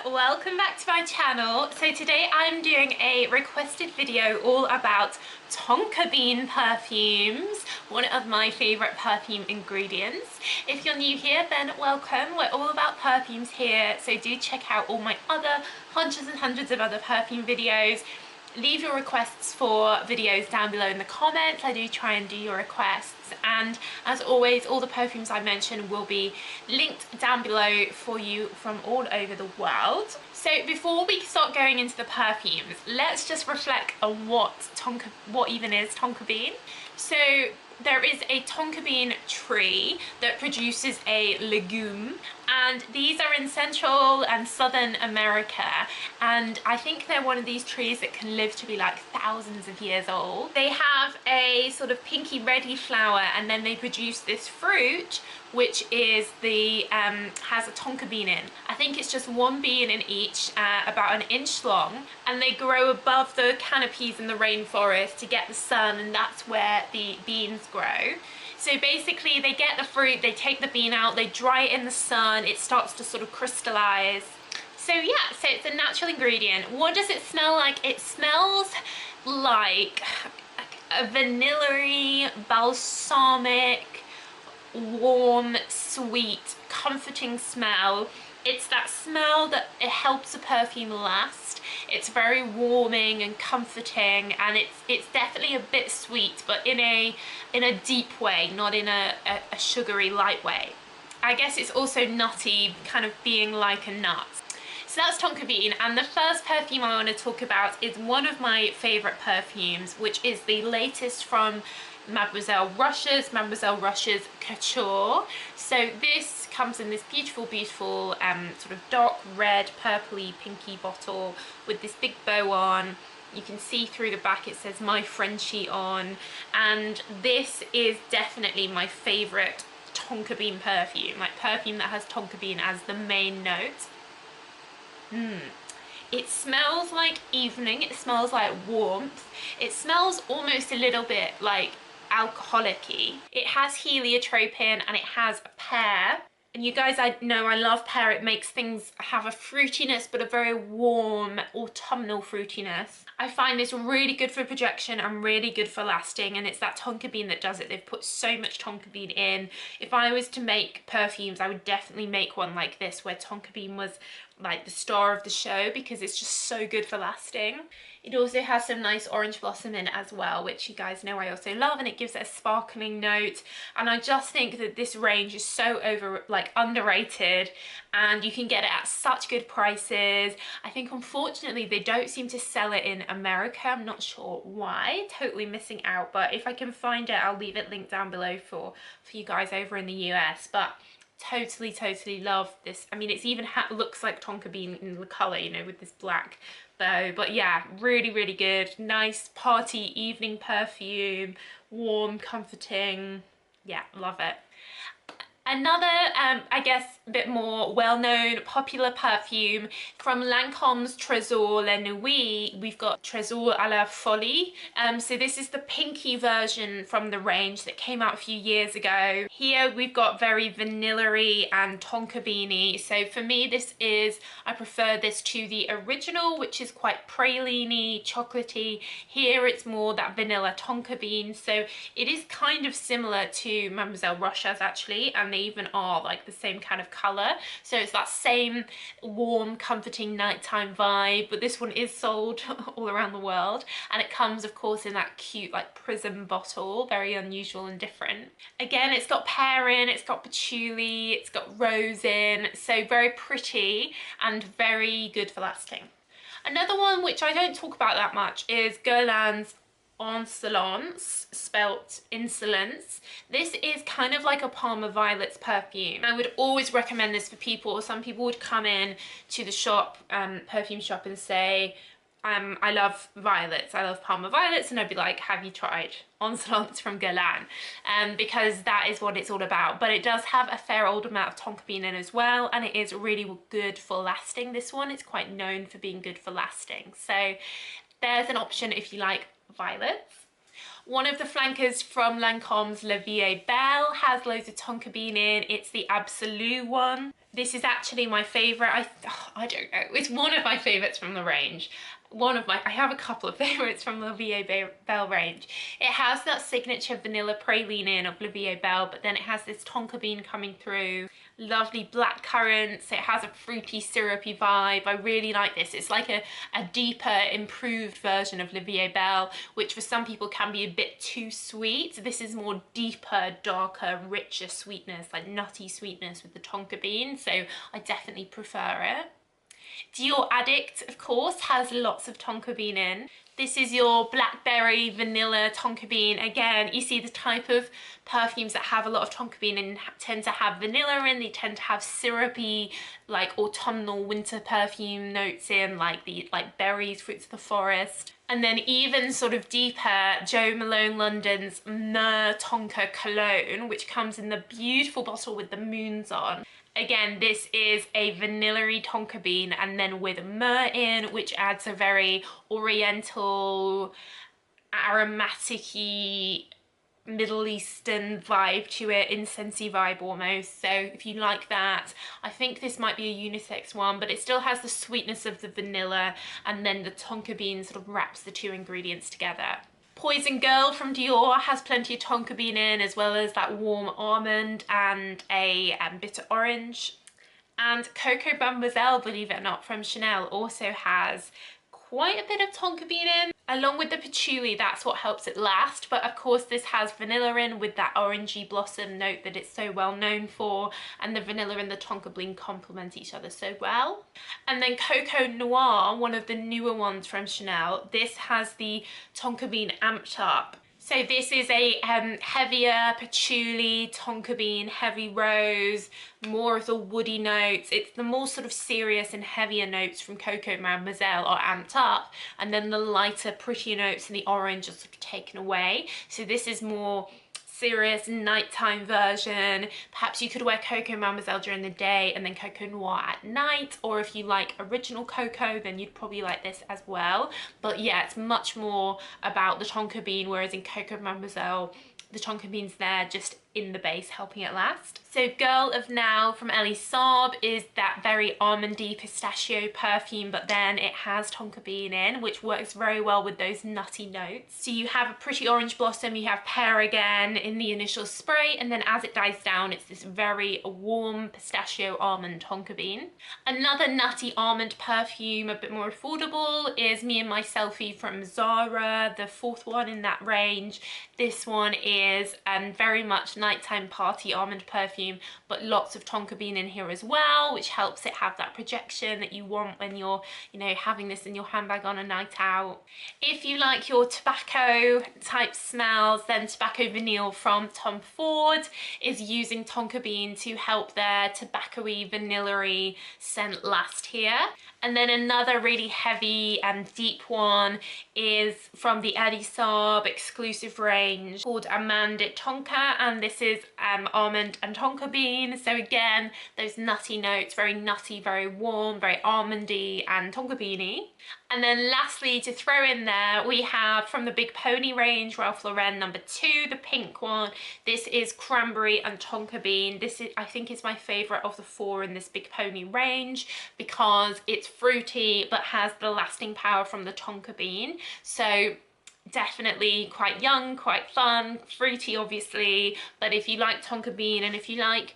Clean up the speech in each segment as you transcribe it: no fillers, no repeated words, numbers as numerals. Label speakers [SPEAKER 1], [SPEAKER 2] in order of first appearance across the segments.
[SPEAKER 1] Welcome back to my channel. So today I'm doing a requested video all about Tonka bean perfumes, one of my favorite perfume ingredients. If you're new here, then welcome. We're all about perfumes here, so do check out all my other hundreds and hundreds of other perfume videos. Leave your requests for videos down below in the comments. I do try and do your requests, and as always, all the perfumes I mention will be linked down below for you from all over the world. So before we start going into the perfumes, let's just reflect on what even is Tonka bean. So there is a Tonka bean tree that produces a legume, and these are in Central and Southern America, and I think they're one of these trees that can live to be like thousands of years old. They have a sort of pinky reddy flower, and then they produce this fruit which is has a Tonka bean in. I think it's just one bean in each, about an inch long, and they grow above the canopies in the rainforest to get the sun, and that's where the beans grow. So basically they get the fruit, they take the bean out, they dry it in the sun, it starts to sort of crystallize. So yeah, so it's a natural ingredient. What does it smell like? It smells like a vanilla-y, balsamic, warm, sweet, comforting smell. It's that smell that it helps a perfume last. It's very warming and comforting, and it's definitely a bit sweet, but in a deep way, not in a sugary light way. I guess it's also nutty, kind of being like a nut. So that's Tonka bean, and the first perfume I want to talk about is one of my favorite perfumes, which is the latest from Mademoiselle Russia's Couture. So this comes in this beautiful sort of dark red, purpley, pinky bottle with this big bow on. You can see through the back it says "My Frenchie" on, and this is definitely my favorite Tonka bean perfume, like perfume that has Tonka bean as the main note. It smells like evening, it smells like warmth, it smells almost a little bit like alcoholic-y. It has heliotrope in, and it has a pear. And you guys, I know I love pear. It makes things have a fruitiness, but a very warm autumnal fruitiness. I find this really good for projection and really good for lasting, and it's that Tonka bean that does it. They've put so much Tonka bean in. If I was to make perfumes, I would definitely make one like this, where Tonka bean was like the star of the show, because it's just so good for lasting. It also has some nice orange blossom in as well, which you guys know I also love, and it gives it a sparkling note. And I just think that this range is so underrated, and you can get it at such good prices. I think unfortunately they don't seem to sell it in America. I'm not sure why, totally missing out, but if I can find it, I'll leave it linked down below for you guys over in the US. But totally love this. I mean, it's even looks like Tonka bean in the color, you know, with this black bow. But yeah, really good, nice party evening perfume, warm, comforting. Yeah, love it. Another, I guess, a bit more well-known, popular perfume from Lancome's Tresor La Nuit. We've got Tresor à la Folie. So this is the pinky version from the range that came out a few years ago. Here we've got very vanilla-y and Tonka beany. So for me, I prefer this to the original, which is quite praline-y, chocolatey. Here it's more that vanilla Tonka bean. So it is kind of similar to Mademoiselle Russia's actually, and they even are like the same kind of color. So it's that same warm, comforting nighttime vibe, but this one is sold all around the world, and it comes of course in that cute like prism bottle, very unusual and different. Again, it's got pear in, it's got patchouli, it's got rose in, so very pretty and very good for lasting. Another one which I don't talk about that much is Guerlain's Insolence, spelt insolence. This is kind of like a Palmer Violets perfume. I would always recommend this for people. Some people would come in to the shop, perfume shop, and say, I love violets, I love Palmer Violets, and I'd be like, have you tried Insolence from Guerlain? Because that is what it's all about. But it does have a fair old amount of Tonka bean in as well, and it is really good for lasting. This one is quite known for being good for lasting. So there's an option if you like violets. One of the flankers from Lancome's La Vie Belle has loads of tonka bean in. It's the Absolute one. This is actually my favourite. I don't know. It's one of my favourites from the range. I have a couple of favourites from La Vie Belle range. It has that signature vanilla praline in of La Vie Belle, but then it has this tonka bean coming through. Lovely black currants. It has a fruity, syrupy vibe. I really like this. It's like a deeper, improved version of La Vie Belle, which for some people can be a bit too sweet. This is more deeper, darker, richer sweetness, like nutty sweetness with the tonka bean. So I definitely prefer it. Dior Addict, of course, has lots of tonka bean in. This is your blackberry vanilla tonka bean. Again, you see the type of perfumes that have a lot of tonka bean and tend to have vanilla in. They tend to have syrupy, like autumnal winter perfume notes in, like berries, fruits of the forest. And then even sort of deeper, Jo Malone London's Myrrh Tonka Cologne, which comes in the beautiful bottle with the moons on. Again, this is a vanilla-y tonka bean and then with myrrh in, which adds a very oriental, aromatic-y, Middle Eastern vibe to it, incensey vibe almost. So if you like that, I think this might be a unisex one, but it still has the sweetness of the vanilla, and then the tonka bean sort of wraps the two ingredients together. Poison Girl from Dior has plenty of tonka bean in, as well as that warm almond and a bitter orange. And Coco Mademoiselle, believe it or not, from Chanel also has quite a bit of tonka bean in. Along with the patchouli, that's what helps it last. But of course this has vanilla in with that orangey blossom note that it's so well known for. And the vanilla and the tonka bean complement each other so well. And then Coco Noir, one of the newer ones from Chanel, this has the tonka bean amped up. So this is a heavier patchouli, tonka bean, heavy rose, more of the woody notes. It's the more sort of serious and heavier notes from Coco Mademoiselle are amped up, and then the lighter, prettier notes in the orange are sort of taken away. So this is more serious nighttime version. Perhaps you could wear Coco Mademoiselle during the day and then Coco Noir at night, or if you like original Coco, then you'd probably like this as well. But yeah, it's much more about the tonka bean, whereas in Coco Mademoiselle the tonka bean's there just in the base, helping it last. So Girl of Now from Elie Saab is that very almondy pistachio perfume, but then it has tonka bean in, which works very well with those nutty notes. So you have a pretty orange blossom, you have pear again in the initial spray, and then as it dies down, it's this very warm pistachio almond tonka bean. Another nutty almond perfume, a bit more affordable, is Me and My Selfie from Zara, the fourth one in that range. This one is very much nighttime party almond perfume, but lots of tonka bean in here as well, which helps it have that projection that you want when you're, you know, having this in your handbag on a night out. If you like your tobacco type smells, then Tobacco Vanille from Tom Ford is using tonka bean to help their tobacco-y, vanilla-y scent last here. And then another really heavy and deep one is from the Elie Saab exclusive range called Amande Tonka, and this is almond and tonka bean. So again, those nutty notes, very nutty, very warm, very almondy and tonka beany. And then lastly, to throw in there, we have from the Big Pony range, Ralph Lauren number 2, the pink one. This is cranberry and tonka bean. This is, I think, is my favourite of the 4 in this Big Pony range because it's fruity but has the lasting power from the tonka bean. So definitely quite young, quite fun, fruity obviously, but if you like tonka bean and if you like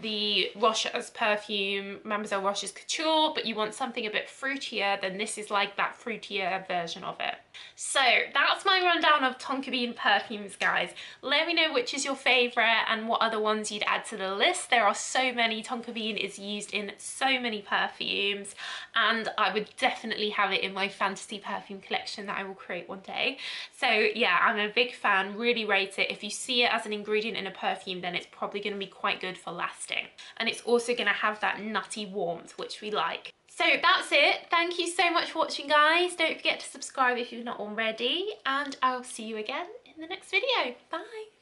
[SPEAKER 1] the Roche's perfume, Mademoiselle Roche's Couture, but you want something a bit fruitier, then this is like that fruitier version of it. So that's my rundown of tonka bean perfumes, guys. Let me know which is your favourite and what other ones you'd add to the list. There are so many. Tonka bean is used in so many perfumes, and I would definitely have it in my fantasy perfume collection that I will create one day. So yeah, I'm a big fan, really rate it. If you see it as an ingredient in a perfume, then it's probably going to be quite good for lasting. And it's also going to have that nutty warmth, which we like. So that's it. Thank you so much for watching, guys. Don't forget to subscribe if you've not already, and I'll see you again in the next video. Bye.